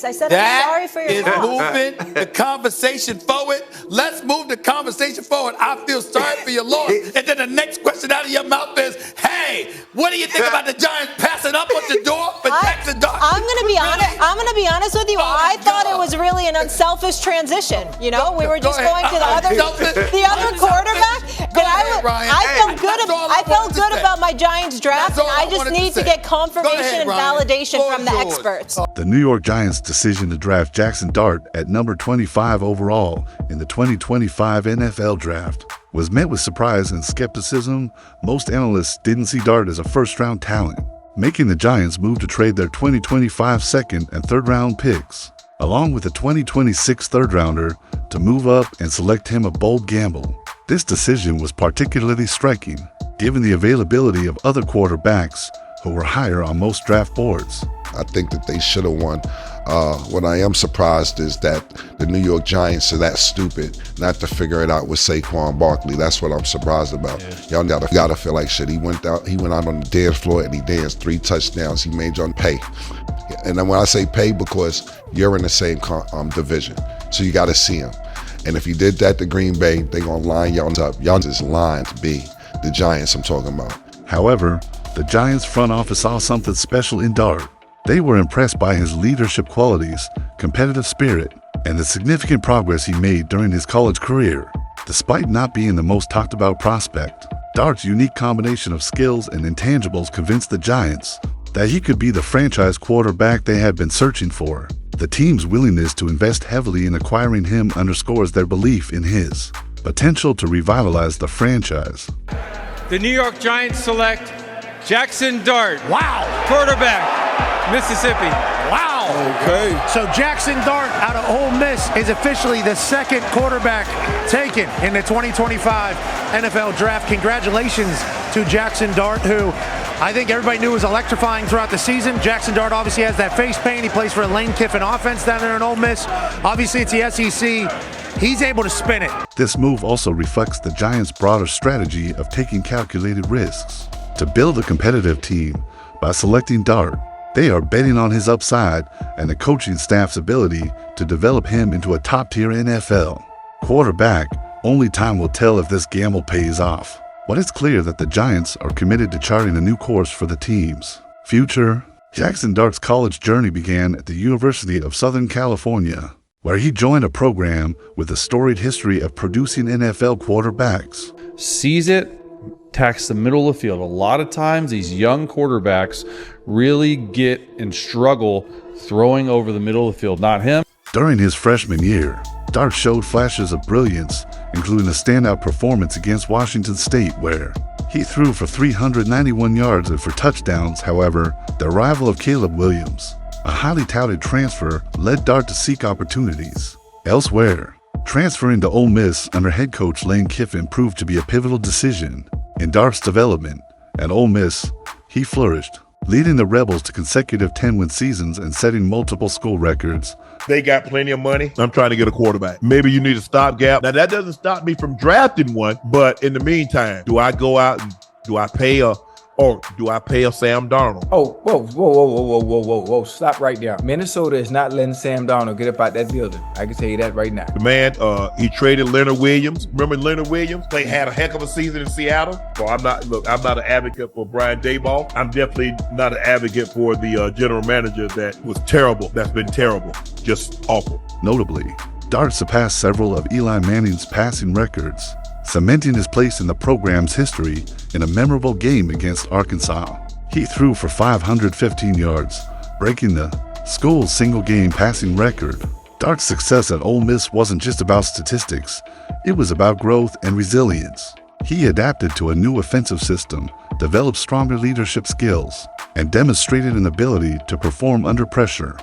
I said I'm sorry for your That loss. is moving the conversation forward. Let's move the conversation forward. I feel sorry for your loss. And then the next question out of your mouth is, hey, what do you think about the Giants passing up on the door for Jaxson Dart? I'm going to be honest. I'm going to be honest with you. I thought it was really an unselfish transition. You know, we were just going to the other quarterback. And I felt good about my Giants draft. And I just need to get confirmation and validation from the experts. The New York Giants' decision to draft Jaxson Dart at number 25 overall in the 2025 NFL Draft was met with surprise and skepticism. Most analysts didn't see Dart as a first-round talent, making the Giants move to trade their 2025 second and third-round picks, along with a 2026 third-rounder, to move up and select him a bold gamble. This decision was particularly striking, given the availability of other quarterbacks who were higher on most draft boards. I think that they should have won. What I am surprised is that the New York Giants are that stupid not to figure it out with Saquon Barkley. That's what I'm surprised about. Y'all gotta feel like shit. He went out on the dance floor and he danced 3 touchdowns. He made y'all pay. And then when I say pay, because you're in the same division, so you gotta see him. And if you did that to Green Bay, they gonna line y'all up. Y'all just lying to be the Giants I'm talking about. However, the Giants front office saw something special in Dart. They were impressed by his leadership qualities, competitive spirit, and the significant progress he made during his college career. Despite not being the most talked about prospect, Dart's unique combination of skills and intangibles convinced the Giants that he could be the franchise quarterback they had been searching for. The team's willingness to invest heavily in acquiring him underscores their belief in his potential to revitalize the franchise. The New York Giants select Jaxson Dart. Wow. Quarterback, Mississippi. Wow. Okay. So Jaxson Dart out of Ole Miss is officially the second quarterback taken in the 2025 NFL Draft. Congratulations to Jaxson Dart, who I think everybody knew was electrifying throughout the season. Jaxson Dart obviously has that face paint. He plays for a Lane Kiffin offense down there in Ole Miss. Obviously, it's the SEC. He's able to spin it. This move also reflects the Giants' broader strategy of taking calculated risks. To build a competitive team by selecting Dart, they are betting on his upside and the coaching staff's ability to develop him into a top-tier NFL quarterback. Only time will tell if this gamble pays off. But it's clear that the Giants are committed to charting a new course for the team's future. Jaxson Dart's college journey began at the University of Southern California, where he joined a program with a storied history of producing NFL quarterbacks. Sees it, attacks the middle of the field. A lot of times these young quarterbacks really get and struggle throwing over the middle of the field. Not him. During his freshman year, Dart showed flashes of brilliance, including a standout performance against Washington State, where he threw for 391 yards and 4 touchdowns. However, the arrival of Caleb Williams, a highly touted transfer, led Dart to seek opportunities elsewhere. Transferring to Ole Miss under head coach Lane Kiffin proved to be a pivotal decision in Dart's development. At Ole Miss, he flourished, leading the Rebels to consecutive 10-win seasons and setting multiple school records. They got plenty of money. I'm trying to get a quarterback. Maybe you need a stopgap. Now, that doesn't stop me from drafting one, but in the meantime, do I go out and do I pay a Sam Darnold? Oh, whoa. Stop right there. Minnesota is not letting Sam Darnold get up out that building. I can tell you that right now. The man, he traded Leonard Williams. Remember Leonard Williams? They had a heck of a season in Seattle. So I'm not an advocate for Brian Daboll. I'm definitely not an advocate for the general manager that was terrible. That's been terrible. Just awful. Notably, Dart surpassed several of Eli Manning's passing records, cementing his place in the program's history in a memorable game against Arkansas. He threw for 515 yards, breaking the school's single-game passing record. Dart's success at Ole Miss wasn't just about statistics, it was about growth and resilience. He adapted to a new offensive system, developed stronger leadership skills, and demonstrated an ability to perform under pressure.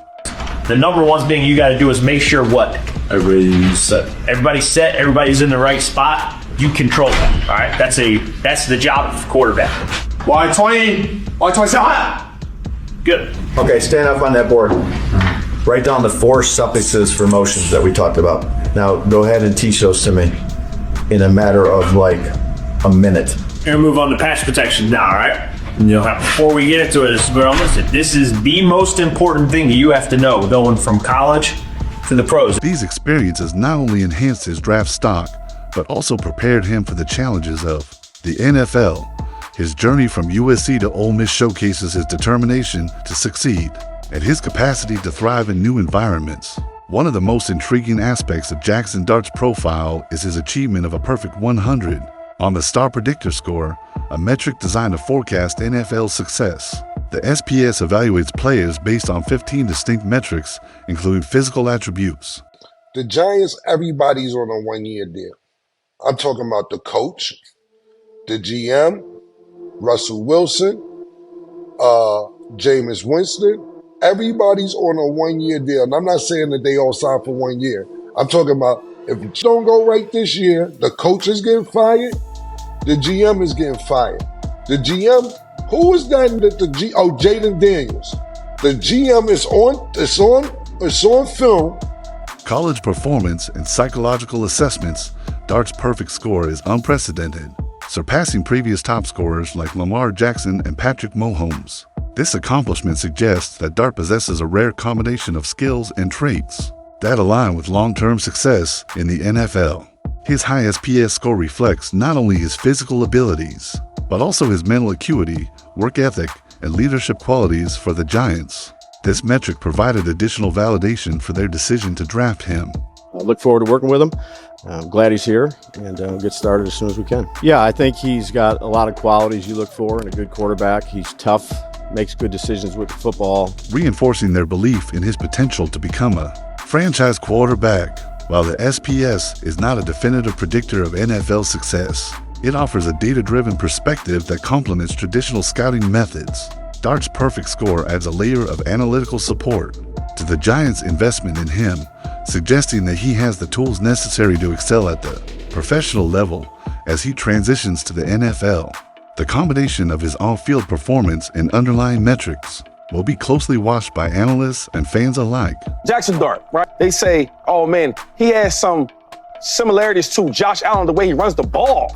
The number one thing you got to do is make sure what? Everybody's set, everybody's in the right spot. You control them, all right? That's the job of quarterback. Why 27? Good. Okay, stand up on that board. Write down the 4 suffixes for motions that we talked about. Now go ahead and teach those to me in a matter of like a minute. We're gonna move on to pass protection now, all right? Before we get into it, this is the most important thing that you have to know going from college to the pros. These experiences not only enhanced his draft stock, but also prepared him for the challenges of the NFL. His journey from USC to Ole Miss showcases his determination to succeed and his capacity to thrive in new environments. One of the most intriguing aspects of Jaxson Dart's profile is his achievement of a perfect 100 on the Star Predictor score, a metric designed to forecast NFL success. The SPS evaluates players based on 15 distinct metrics, including physical attributes. The Giants, everybody's on a one-year deal. I'm talking about the coach, the GM, Russell Wilson, Jameis Winston. Everybody's on a one-year deal. And I'm not saying that they all signed for 1 year. I'm talking about if it don't go right this year, the coach is getting fired, the GM is getting fired. The GM, who is that? Jaden Daniels. The GM is on film. College performance and psychological assessments, Dart's perfect score is unprecedented, surpassing previous top scorers like Lamar Jackson and Patrick Mahomes. This accomplishment suggests that Dart possesses a rare combination of skills and traits that align with long-term success in the NFL. His high SPS score reflects not only his physical abilities, but also his mental acuity, work ethic, and leadership qualities for the Giants. This metric provided additional validation for their decision to draft him. I look forward to working with him. I'm glad he's here, and we'll get started as soon as we can. Yeah, I think he's got a lot of qualities you look for in a good quarterback. He's tough, makes good decisions with the football. Reinforcing their belief in his potential to become a franchise quarterback. While the SPS is not a definitive predictor of NFL success, it offers a data-driven perspective that complements traditional scouting methods. Dart's perfect score adds a layer of analytical support to the Giants' investment in him, suggesting that he has the tools necessary to excel at the professional level as he transitions to the NFL. The combination of his on-field performance and underlying metrics will be closely watched by analysts and fans alike. Jaxson Dart, right? They say, oh man, he has some similarities to Josh Allen, the way he runs the ball.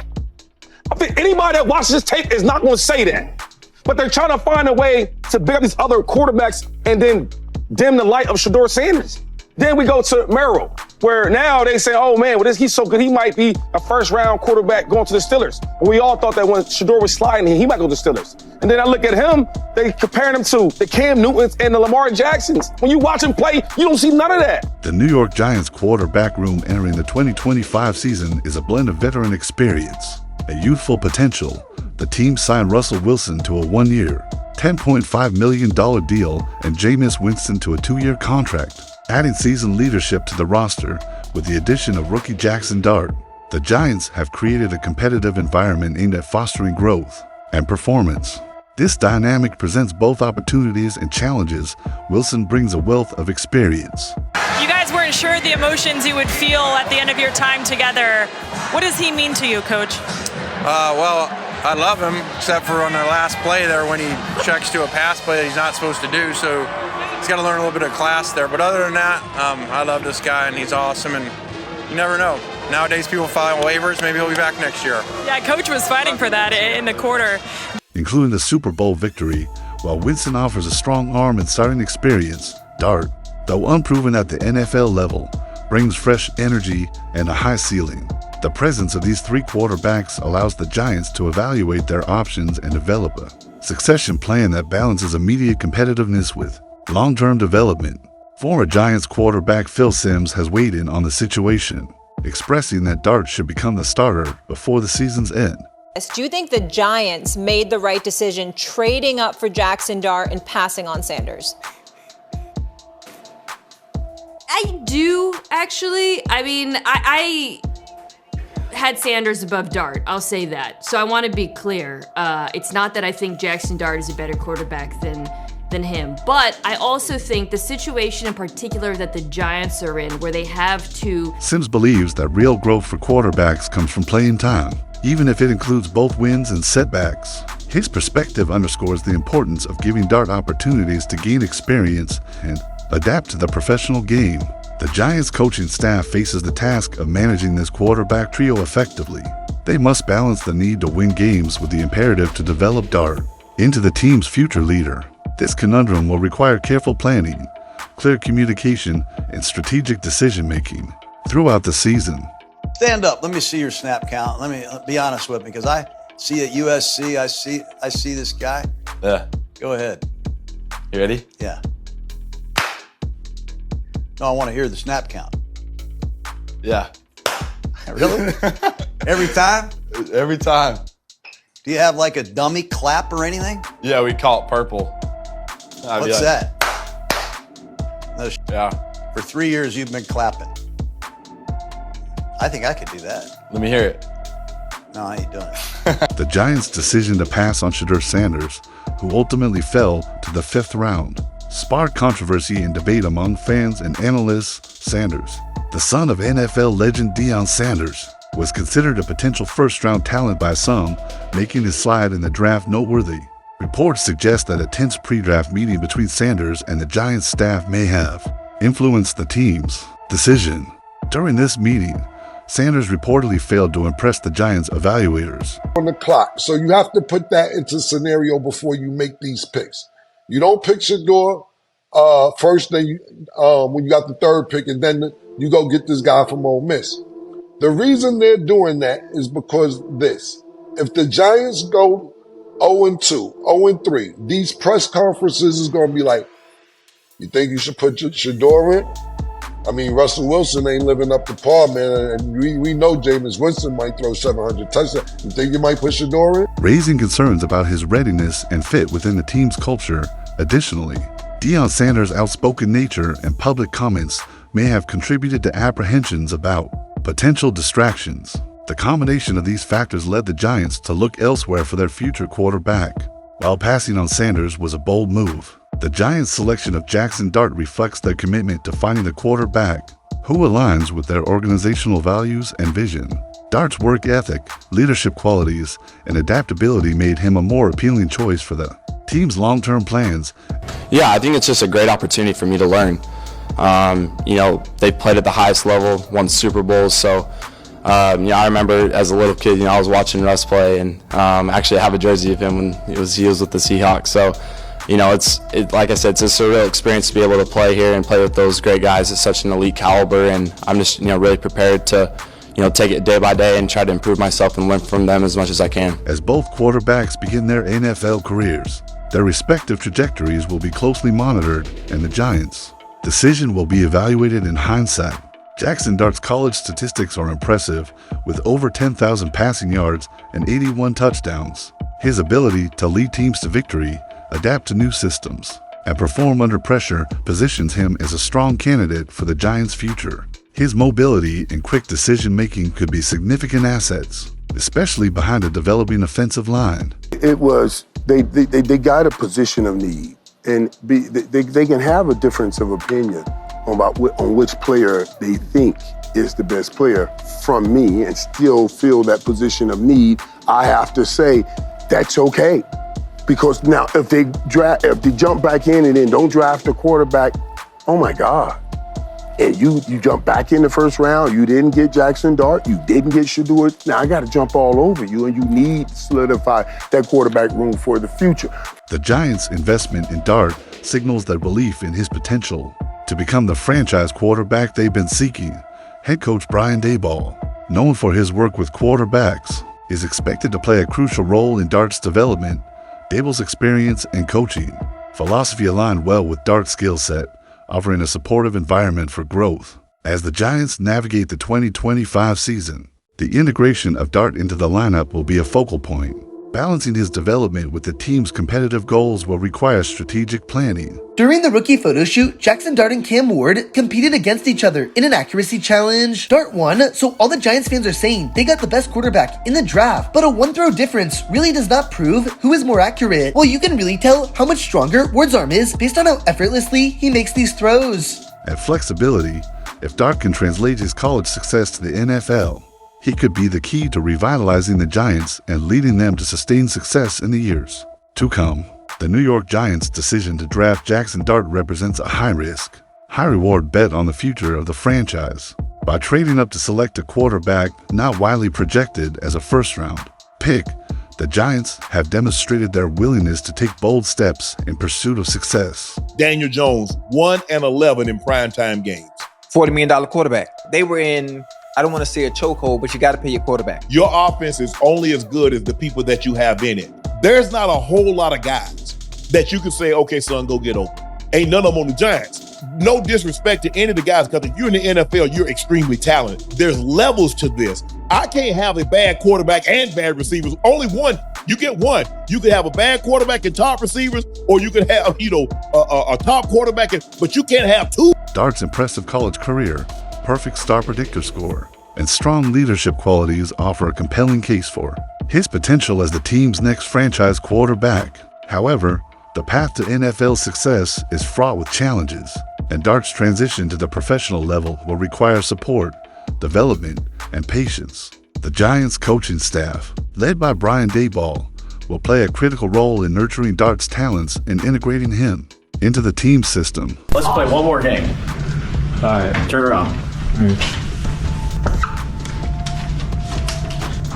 I think anybody that watches this tape is not going to say that. But they're trying to find a way to pick up these other quarterbacks and then dim the light of Shedeur Sanders. Then we go to Merrill, where now they say, oh man, he's so good, he might be a first-round quarterback going to the Steelers. But we all thought that when Shedeur was sliding, he might go to the Steelers. And then I look at him, they comparing him to the Cam Newtons and the Lamar Jacksons. When you watch him play, you don't see none of that. The New York Giants quarterback room entering the 2025 season is a blend of veteran experience and youthful potential. The team signed Russell Wilson to a 1-year, $10.5 million deal and Jameis Winston to a 2-year contract, adding seasoned leadership to the roster with the addition of rookie Jaxson Dart. The Giants have created a competitive environment aimed at fostering growth and performance. This dynamic presents both opportunities and challenges. Wilson brings a wealth of experience. You guys weren't sure the emotions you would feel at the end of your time together. What does he mean to you, Coach? Well, I love him, except for on the last play there when he checks to a pass play that he's not supposed to do. So he's got to learn a little bit of class there. But other than that, I love this guy, and he's awesome. And you never know. Nowadays, people file waivers. Maybe he'll be back next year. Yeah, Coach was fighting for that in the quarter. Including the Super Bowl victory, while Winston offers a strong arm and starting experience, Dart, though unproven at the NFL level, brings fresh energy and a high ceiling. The presence of these three quarterbacks allows the Giants to evaluate their options and develop a succession plan that balances immediate competitiveness with long-term development. Former Giants quarterback Phil Simms has weighed in on the situation, expressing that Dart should become the starter before the season's end. Do you think the Giants made the right decision trading up for Jaxson Dart and passing on Sanders? I do, actually. I mean, I had Sanders above Dart. I'll say that. So I want to be clear. It's not that I think Jaxson Dart is a better quarterback than him. But I also think the situation in particular that the Giants are in, where they have to... Simms believes that real growth for quarterbacks comes from playing time, even if it includes both wins and setbacks. His perspective underscores the importance of giving Dart opportunities to gain experience and adapt to the professional game. The Giants coaching staff faces the task of managing this quarterback trio effectively. They must balance the need to win games with the imperative to develop Dart. into the team's future leader. This conundrum will require careful planning, clear communication, and strategic decision-making throughout the season. Stand up. Let me see your snap count. Let me be honest with me, because I see at USC, I see this guy. Yeah. Go ahead. You ready? Yeah. No, I want to hear the snap count. Yeah. Really? Every time? Every time. Do you have like a dummy clap or anything? Yeah, we call it purple. What's that? No yeah. For 3 years, you've been clapping. I think I could do that. Let me hear it. No, I ain't doing it. The Giants' decision to pass on Shedeur Sanders, who ultimately fell to the 5th round, sparked controversy and debate among fans and analysts. Sanders, the son of NFL legend Deion Sanders, was considered a potential first-round talent by some, making his slide in the draft noteworthy. Reports suggest that a tense pre-draft meeting between Sanders and the Giants staff may have influenced the team's decision. During this meeting, Sanders reportedly failed to impress the Giants' evaluators. On the clock, so you have to put that into scenario before you make these picks. You don't pick Shedeur first, then when you got the 3rd pick, and then you go get this guy from Ole Miss. The reason they're doing that is because this. If the Giants go 0-2, 0-3, these press conferences is going to be like, you think you should put Shedeur in? I mean, Russell Wilson ain't living up to par, man, and we know Jameis Winston might throw 700 touchdowns. You think you might put Shedeur in? Raising concerns about his readiness and fit within the team's culture. Additionally, Deion Sanders' outspoken nature and public comments may have contributed to apprehensions about potential distractions. The combination of these factors led the Giants to look elsewhere for their future quarterback. While passing on Sanders was a bold move, the Giants' selection of Jaxson Dart reflects their commitment to finding a quarterback who aligns with their organizational values and vision. Dart's work ethic, leadership qualities, and adaptability made him a more appealing choice for the team's long-term plans. Yeah, I think it's just a great opportunity for me to learn. They played at the highest level, won Super Bowls, so I remember as a little kid, I was watching Russ play, and actually I have a jersey of him when he was with the Seahawks. So, it's like I said, it's just a real experience to be able to play here and play with those great guys at such an elite caliber, and I'm just really prepared to take it day by day and try to improve myself and learn from them as much as I can. As both quarterbacks begin their NFL careers, their respective trajectories will be closely monitored, and the Giants' decision will be evaluated in hindsight. Jaxson Dart's college statistics are impressive, with over 10,000 passing yards and 81 touchdowns. His ability to lead teams to victory, adapt to new systems, and perform under pressure positions him as a strong candidate for the Giants' future. His mobility and quick decision-making could be significant assets, especially behind a developing offensive line. It was, they got a position of need, and they can have a difference of opinion on which player they think is the best player from me and still feel that position of need. I have to say that's okay. Because now if they jump back in and then don't draft a quarterback, oh my God. And you jump back in the first round, you didn't get Jaxson Dart, you didn't get Shedeur. Now I gotta jump all over you, and you need to solidify that quarterback room for the future. The Giants' investment in Dart signals their belief in his potential to become the franchise quarterback they've been seeking. Head coach Brian Daboll, known for his work with quarterbacks, is expected to play a crucial role in Dart's development. Daboll's experience and coaching philosophy aligned well with Dart's skill set, offering a supportive environment for growth. As the Giants navigate the 2025 season, the integration of Dart into the lineup will be a focal point. Balancing his development with the team's competitive goals will require strategic planning. During the rookie photo shoot, Jaxson Dart and Cam Ward competed against each other in an accuracy challenge. Dart won, so all the Giants fans are saying they got the best quarterback in the draft. But a one-throw difference really does not prove who is more accurate. Well, you can really tell how much stronger Ward's arm is based on how effortlessly he makes these throws. At flexibility, if Dart can translate his college success to the NFL, he could be the key to revitalizing the Giants and leading them to sustained success in the years to come. The New York Giants' decision to draft Jaxson Dart represents a high-risk, high-reward bet on the future of the franchise. By trading up to select a quarterback not widely projected as a first-round pick, The Giants have demonstrated their willingness to take bold steps in pursuit of success. Daniel Jones, 1-11 in primetime games. $40 million quarterback. They were in, I don't want to say a chokehold, but you got to pay your quarterback. Your offense is only as good as the people that you have in it. There's not a whole lot of guys that you can say, okay, son, go get open. Ain't none of them on the Giants. No disrespect to any of the guys, because if you're in the NFL, you're extremely talented. There's levels to this. I can't have a bad quarterback and bad receivers. Only one. You get one. You could have a bad quarterback and top receivers, or you could have, a top quarterback, but you can't have two. Dart's impressive college career, perfect star predictor score, and strong leadership qualities offer a compelling case for his potential as the team's next franchise quarterback. However, the path to NFL success is fraught with challenges, and Dart's transition to the professional level will require support, development, and patience. The Giants coaching staff, led by Brian Daboll, will play a critical role in nurturing Dart's talents and integrating him into the team system. Let's play one more game. All right, turn around.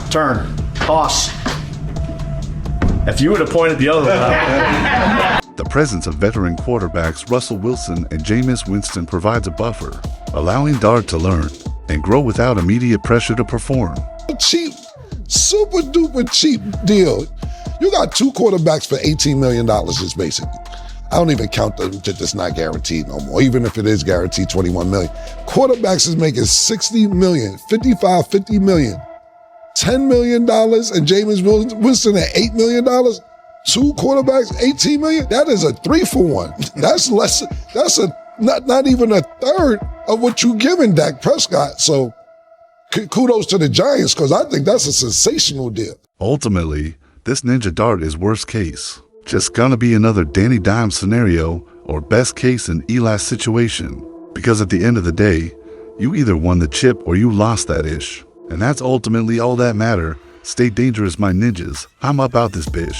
Turn. Toss. If you would have pointed the other way. The presence of veteran quarterbacks Russell Wilson and Jameis Winston provides a buffer, allowing Dart to learn and grow without immediate pressure to perform. Cheap, super duper cheap deal. You got two quarterbacks for $18 million just basically. I don't even count them that it's not guaranteed no more. Even if it is guaranteed $21 million. Quarterbacks is making $60 million, $50 million. $10 million and Jameis Winston at $8 million. Two quarterbacks, $18 million. That is a 3-for-1. That's less. That's not even a third of what you giving Dak Prescott. So kudos to the Giants, because I think that's a sensational deal. Ultimately, this Ninja Dart is worst case. Just gonna be another Danny Dimes scenario, or best case an Eli's situation. Because at the end of the day, you either won the chip or you lost that ish. And that's ultimately all that matter. Stay dangerous, my ninjas. I'm up out this bitch.